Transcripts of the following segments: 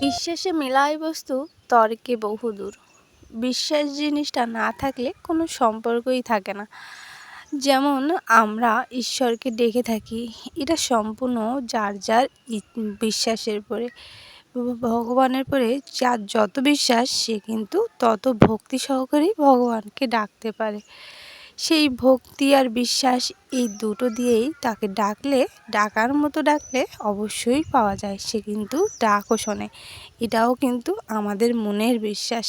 বিশ্বাসে মেলায় বস্তু তর্কে বহুদূর। বিশ্বাস জিনিসটা না থাকলে কোনো সম্পর্কই থাকে না। যেমন আমরা ঈশ্বরকে ডেকে থাকি, এটা সম্পূর্ণ যার যার বিশ্বাসের পরে। ভগবানের পরে যার যত বিশ্বাস সে কিন্তু তত ভক্তি সহকারেই ভগবানকে ডাকতে পারে। সেই ভক্তি আর বিশ্বাস এই দুটো দিয়েই তাকে ডাকার মতো ডাকলে অবশ্যই পাওয়া যায়, সে কিন্তু ডাকও শোনে। এটাও কিন্তু আমাদের মনের বিশ্বাস।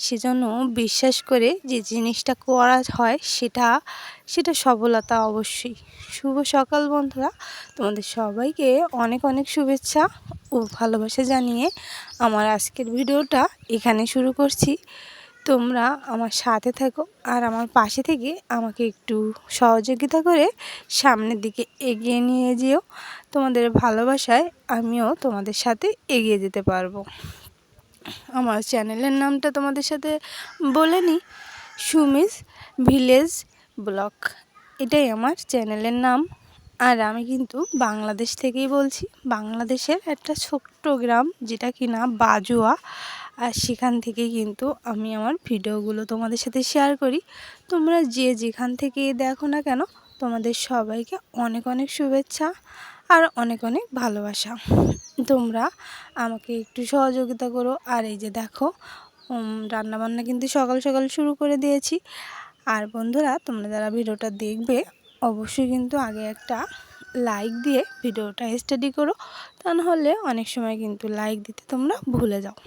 সেজন্য বিশ্বাস করে যে জিনিসটা করা হয় সেটা সফলতা অবশ্যই। শুভ সকাল বন্ধুরা, তোমাদের সবাইকে অনেক অনেক শুভেচ্ছা ও ভালোবাসা জানিয়ে আমার আজকের ভিডিওটা এখানে শুরু করছি। তোমরা আমার সাথে থাকো আর আমার পাশে থেকে আমাকে একটু সহযোগিতা করে সামনের দিকে এগিয়ে নিয়ে যেও। তোমাদের ভালোবাসায় আমিও তোমাদের সাথে এগিয়ে যেতে পারবো। আমার চ্যানেলের নামটা তোমাদের সাথে বলে নিই, সুমিস ভিলেজ ব্লগ, এটাই আমার চ্যানেলের নাম। আর আমি কিন্তু বাংলাদেশ থেকেই বলছি, বাংলাদেশের একটা ছোট্ট গ্রাম যেটা কিনা বাজুয়া। আর সেখান থেকেই কিন্তু আমি আমার ভিডিওগুলো তোমাদের সাথে শেয়ার করি। তোমরা যে যেখান থেকে দেখো না কেন, তোমাদের সবাইকে অনেক অনেক শুভেচ্ছা আর অনেক অনেক ভালোবাসা। তোমরা আমাকে একটু সহযোগিতা করো। আর এই যে দেখো, রান্নাবান্না কিন্তু সকাল সকাল শুরু করে দিয়েছি। আর বন্ধুরা, তোমরা যারা ভিডিওটা দেখবে অবশ্যই কিন্তু আগে একটা লাইক দিয়ে ভিডিওটা স্টাডি করো, তা নাহলে অনেক সময় কিন্তু লাইক দিতে তোমরা ভুলে যাও।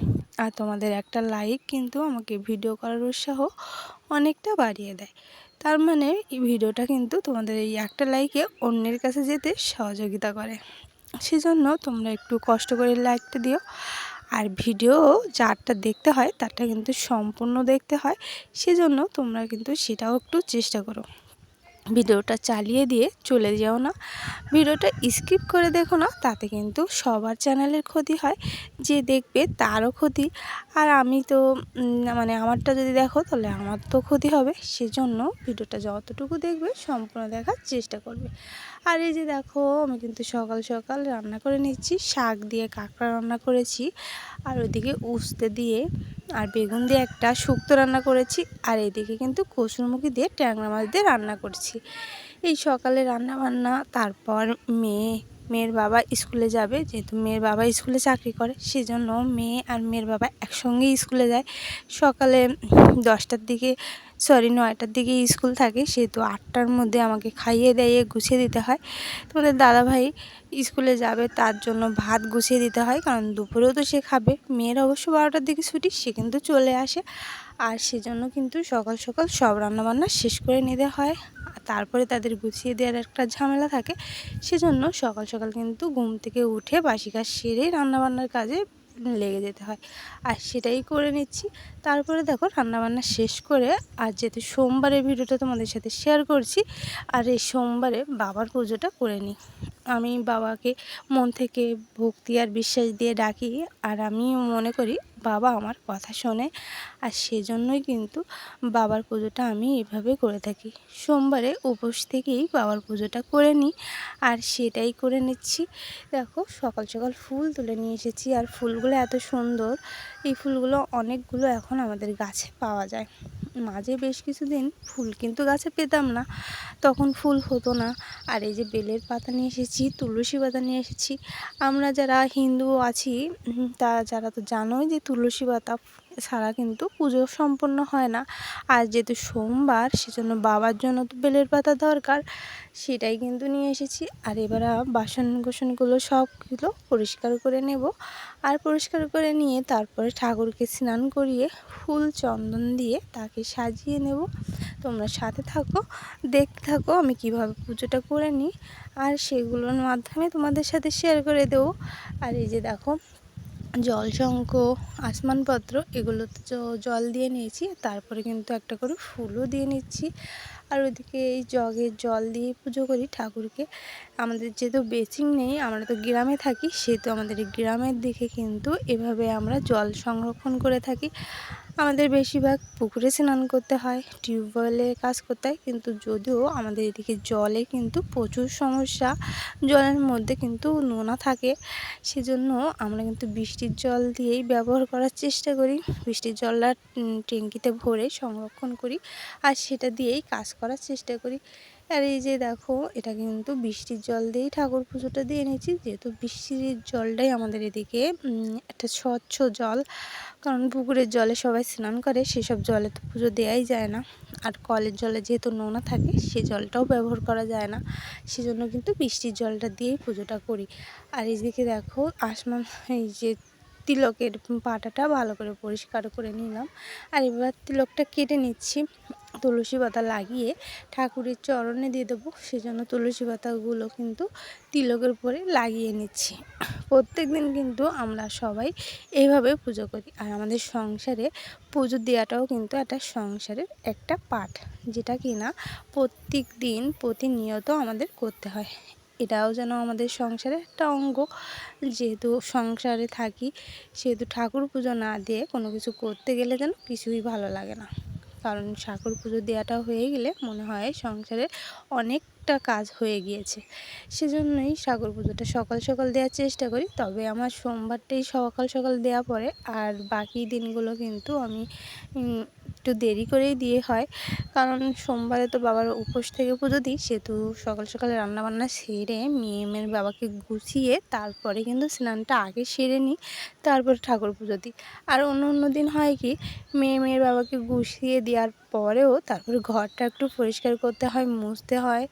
আর তোমাদের একটা লাইক কিন্তু আমাকে ভিডিও করার উৎসাহ অনেকটা বাড়িয়ে দেয়। তার মানে এই ভিডিওটা কিন্তু তোমাদের এই একটা লাইকে অন্যের কাছে যেতে সহযোগিতা করে। সেজন্য তোমরা একটু কষ্ট করে লাইকটা দিও। আর ভিডিও যারটা দেখতে হয় তারটা কিন্তু সম্পূর্ণ দেখতে হয়, সেজন্য তোমরা কিন্তু সেটাও একটু চেষ্টা করো। ভিডিওটা চালিয়ে দিয়ে চলে যেও না, ভিডিওটা স্কিপ করে দেখো না, তাতে কিন্তু সবার চ্যানেলের ক্ষতি হয়, যে দেখবে তারও ক্ষতি। আর আমি তো মানে আমারটা যদি দেখো তাহলে আমার তো ক্ষতি হবে। সেজন্য ভিডিওটা যতটুকু দেখবে সম্পূর্ণ দেখার চেষ্টা করবে। আর এই যে দেখো, আমি কিন্তু সকাল সকাল রান্না করে নিচ্ছি, শাক দিয়ে কাঁকড়া রান্না করেছি, আর ওইদিকে উস্তে দিয়ে আর বেগুন দিয়ে একটা শুক্তো রান্না করেছি, আর এইদিকে কিন্তু কসুরমুখী দিয়ে ট্যাংরা মাছ দিয়ে রান্না করছি। এই সকালে রান্না বান্না, তারপর মেয়ের বাবা স্কুলে যাবে, যেহেতু মেয়ের বাবা স্কুলে চাকরি করে, সেজন্য মেয়ে আর মেয়ের বাবা একসঙ্গেই স্কুলে যায়। সকালে 9টার দিকে স্কুল থাকে, সেহেতু 8টার মধ্যে আমাকে খাইয়ে দাইয়ে গুছিয়ে দিতে হয়। তোমাদের দাদাভাই স্কুলে যাবে, তার জন্য ভাত গুছিয়ে দিতে হয়, কারণ দুপুরেও তো সে খাবে। মেয়ের অবশ্য 12টার দিকে ছুটি, সে কিন্তু চলে আসে। আর সেজন্য কিন্তু সকাল সকাল সব রান্নাবান্না শেষ করে নিতে হয়। তারপরে তাদের গুছিয়ে দেওয়ার একটা ঝামেলা থাকে, সেজন্য সকাল সকাল কিন্তু ঘুম থেকে উঠে বাসি কাজ সেরে রান্নাবান্নার কাজে লেগে যেতে হয়। আর সেটাই করে নিচ্ছি। তারপরে দেখো রান্নাবান্না শেষ করে, আর যেহেতু সোমবারের ভিডিওটা তোমাদের সাথে শেয়ার করছি, আর এই সোমবারে বাবার পুজোটা করে নিই। আমি বাবাকে মন থেকে ভক্তি আর বিশ্বাস দিয়ে ডাকি, আর আমি মনে করি বাবা আমার কথা শোনে। আর সেজন্যই কিন্তু বাবার পুজোটা আমি এভাবে করে থাকি। সোমবারে উপোস থেকেই বাবার পুজোটা করে নিই, আর সেটাই করে নিচ্ছি। দেখো সকাল সকাল ফুল তুলে নিয়ে এসেছি, আর ফুলগুলো এত সুন্দর। এই ফুলগুলো অনেকগুলো এখন আমাদের গাছে পাওয়া যায়। মাঝে বেশ কিছুদিন ফুল কিন্তু গাছে পেতাম না, তখন ফুল হতো না। আর এই যে বেলের পাতা নিয়ে এসেছি, তুলসী পাতা নিয়ে এসেছি। আমরা যারা হিন্দু আছি যারা তো জানোই যে তুলসী পাতা ছাড়া কিন্তু পুজো সম্পন্ন হয় না। আর যেহেতু সোমবার, সেজন্য বাবার জন্য তো বেলের পাতা দরকার, সেটাই কিন্তু নিয়ে এসেছি। আর এবার বাসন কোসনগুলো সবগুলো পরিষ্কার করে নেব। আর পরিষ্কার করে নিয়ে তারপরে ঠাকুরকে স্নান করিয়ে ফুল চন্দন দিয়ে তাকে সাজিয়ে নেব। তোমরা সাথে থাকো, দেখতে থাকো আমি কিভাবে পুজোটা করে নিই, আর সেগুলোর মাধ্যমে তোমাদের সাথে শেয়ার করে দেবো। আর এই যে দেখো, জলশঙ্খ, আসমানপত্র, এগুলোতে জল দিয়ে নিয়েছি, তারপরে কিন্তু একটা করে ফুলও দিয়ে নিচ্ছি। আর ওইদিকে এই জগে জল দিয়ে পুজো করি ঠাকুরকে। আমাদের যেহেতু বেসিন নেই, আমরা তো গ্রামে থাকি, সেহেতু আমাদের এই গ্রামের দিকে কিন্তু এভাবে আমরা জল সংরক্ষণ করে থাকি। আমাদের বেশিরভাগ পুকুরে স্নান করতে হয়, টিউবওয়েলে কাজ করতে হয়, কিন্তু যদিও আমাদের এদিকে জলে কিন্তু প্রচুর সমস্যা, জলের মধ্যে কিন্তু নোনা থাকে, সেজন্য আমরা কিন্তু বৃষ্টির জল দিয়েই ব্যবহার করার চেষ্টা করি। বৃষ্টির জলটা ট্যাঙ্কিতে ভরে সংরক্ষণ করি আর সেটা দিয়েই কাজ করার চেষ্টা করি। আর এই যে দেখো, এটা কিন্তু বৃষ্টির জল দিয়েই ঠাকুর পুজোটা দিয়ে নিয়েছি, যেহেতু বৃষ্টির জলটাই আমাদের এদিকে একটা স্বচ্ছ জল। কারণ পুকুরের জলে সবাই স্নান করে, সেসব জলে তো পুজো দেওয়াই যায় না। আর কলের জলে যেহেতু নোনা থাকে, সে জলটাও ব্যবহার করা যায় না, সেজন্য কিন্তু বৃষ্টির জলটা দিয়েই পুজোটা করি। আর এইদিকে দেখো, আসমান এই যে তিলকের পাটাটা ভালো করে পরিষ্কার করে নিলাম। আর এবার তিলকটা কেটে নিচ্ছি, তুলসী পাতা লাগিয়ে ঠাকুরের চরণে দিয়ে দেবো, সেজন্য তুলসী পাতাগুলো কিন্তু তিলকের উপরে লাগিয়ে নিচ্ছি। প্রত্যেক দিন কিন্তু আমরা সবাই এইভাবে পুজো করি। আর আমাদের সংসারে পুজো দেওয়াটাও কিন্তু একটা সংসারের একটা পার্ট, যেটা কি না প্রত্যেক দিন প্রতিনিয়ত আমাদের করতে হয়। এটাও যেন আমাদের সংসারের একটা অঙ্গ। যেহেতু সংসারে থাকি, সেহেতু ঠাকুর পুজো না দিয়ে কোনো কিছু করতে গেলে যেন কিছুই ভালো লাগে না। কারণ ঠাকুর পুজো দেওয়াটা হয়ে গেলে মনে হয় সংসারে অনেকটা কাজ হয়ে গিয়েছে। সেজন্যই ঠাকুর পুজোটা সকাল সকাল দেওয়ার চেষ্টা করি। তবে আমার সোমবারটাই সকাল সকাল দেওয়া পড়ে, আর বাকি দিনগুলো কিন্তু আমি একটু দেরি করেই দিয়ে হয়। কারণ সোমবারে তো বাবার উপোস থেকে পুজো দিই, সেহেতু সকাল সকালে রান্নাবান্না সেরে মেয়ের বাবাকে গুছিয়ে তারপরে কিন্তু স্নানটা আগে সেরে নিই, তারপরে ঠাকুর পুজো দিই। আর অন্য অন্য দিন হয় কি, মেয়ের বাবাকে গুছিয়ে দেওয়ার পরেও তারপরে ঘরটা একটু পরিষ্কার করতে হয়, মুছতে হয়,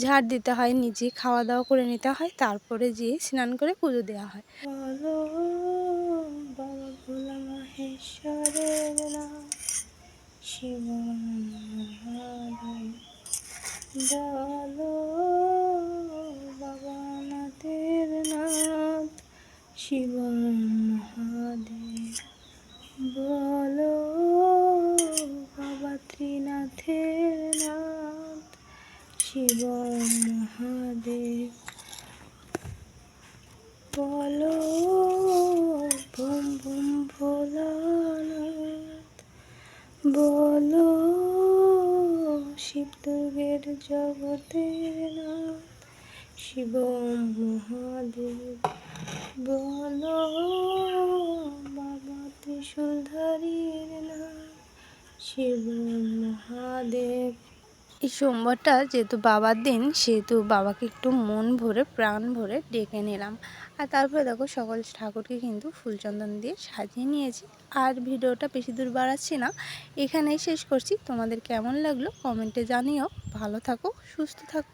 ঝাড় দিতে হয়, নিজে খাওয়া দাওয়া করে নিতে হয়, তারপরে যেয়ে স্নান করে পুজো দেওয়া হয়। বলো বাবা ভোলা মহেশ্বরের নাম শিব মহাদেব, বলো বাবা নাথের নাথ শিব মহাদেব, বলো বাবা ত্রিনাথের নাথ শিব মহাদেব, বলো বুম বুম ভোলানাথ, বলো শিব দুর্গের জগতের নাথ শিব মহাদেব, বলো বাবা ত্রিশূলধারীর নাথ শিব মহাদেব। এই সোমবারটা যেহেতু বাবার দিন, সেহেতু বাবাকে একটু মন ভরে প্রাণ ভরে ডেকে নিলাম। আর তারপরে দেখো, সকল ঠাকুরকে কিন্তু ফুলচন্দন দিয়ে সাজিয়ে নিয়েছি। আর ভিডিওটা বেশি দূর বাড়াচ্ছি না, এখানেই শেষ করছি। তোমাদের কেমন লাগলো কমেন্টে জানিও। ভালো থাকো, সুস্থ থাকো।